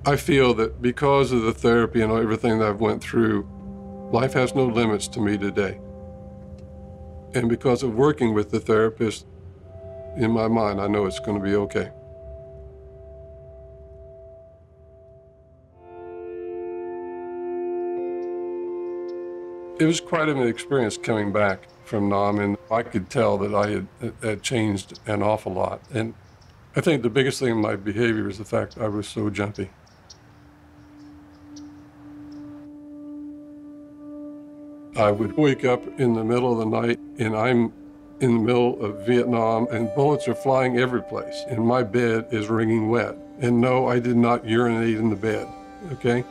I feel that because of the therapy and everything that I've went through, life has no limits to me today. And because of working with the therapist, in my mind, I know it's going to be okay. It was quite an experience coming back from Nam, and I could tell that I had changed an awful lot. And I think the biggest thing in my behavior is the fact I was so jumpy. I would wake up in the middle of the night, and I'm in the middle of Vietnam, and bullets are flying every place, and my bed is wringing wet. And no, I did not urinate in the bed, okay?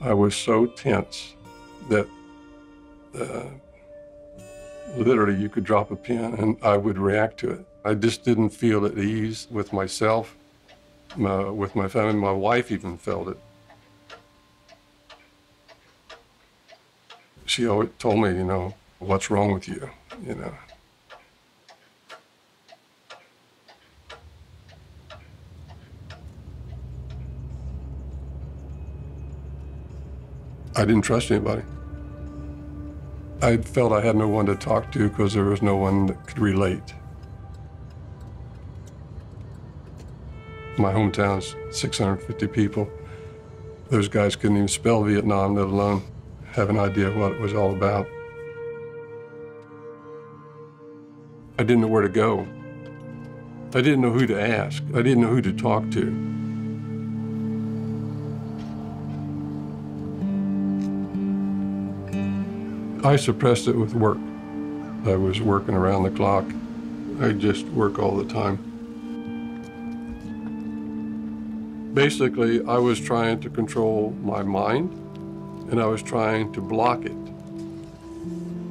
I was so tense that literally you could drop a pin and I would react to it. I just didn't feel at ease with myself, with my family. My wife even felt it. She always told me, you know, what's wrong with you, you know. I didn't trust anybody. I felt I had no one to talk to because there was no one that could relate. My hometown's 650 people. Those guys couldn't even spell Vietnam, let alone have an idea what it was all about. I didn't know where to go. I didn't know who to ask. I didn't know who to talk to. I suppressed it with work. I was working around the clock. I just work all the time. Basically, I was trying to control my mind, and I was trying to block it.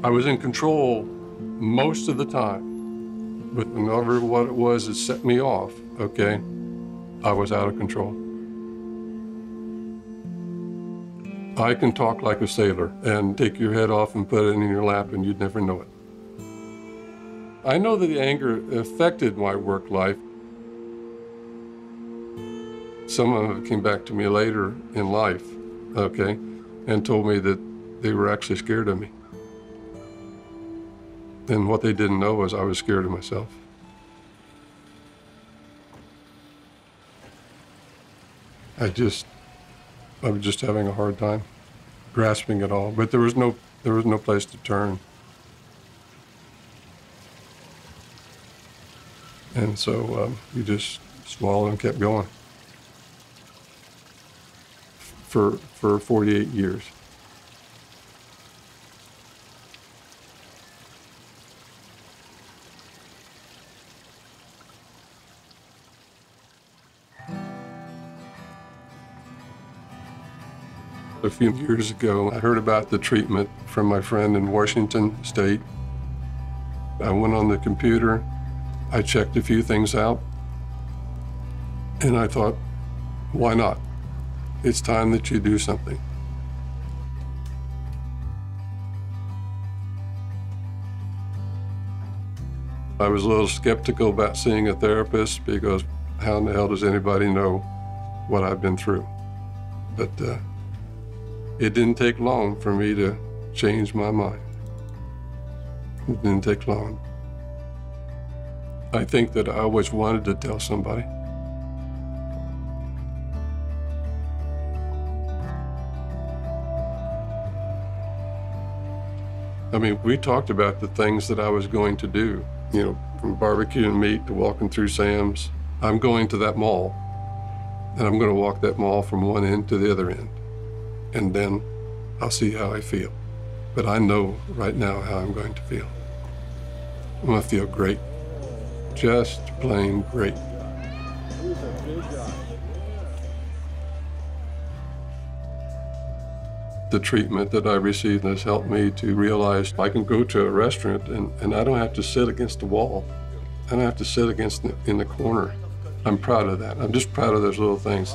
I was in control most of the time, but whenever what it was that set me off, okay, I was out of control. I can talk like a sailor and take your head off and put it in your lap and you'd never know it. I know that the anger affected my work life. Some of them came back to me later in life, okay, and told me that they were actually scared of me. And what they didn't know was I was scared of myself. I was just having a hard time grasping it all, but there was no place to turn. And so you just swallowed and kept going for 48 years. A few years ago, I heard about the treatment from my friend in Washington State. I went on the computer, I checked a few things out, and I thought, why not? It's time that you do something. I was a little skeptical about seeing a therapist because how in the hell does anybody know what I've been through? But it didn't take long for me to change my mind. It didn't take long. I think that I always wanted to tell somebody. I mean, we talked about the things that I was going to do, you know, from barbecuing meat to walking through Sam's. I'm going to that mall, and I'm going to walk that mall from one end to the other end. And then I'll see how I feel. But I know right now how I'm going to feel. I'm going to feel great. Just plain great. The treatment that I received has helped me to realize I can go to a restaurant and I don't have to sit against the wall. I don't have to sit in the corner. I'm proud of that. I'm just proud of those little things.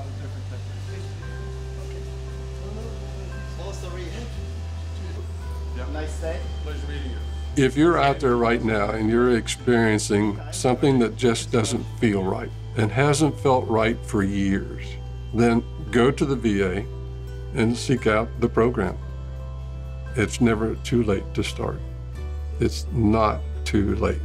Nice day. Pleasure meeting you. If you're out there right now and you're experiencing something that just doesn't feel right and hasn't felt right for years, then go to the VA and seek out the program. It's never too late to start. It's not too late.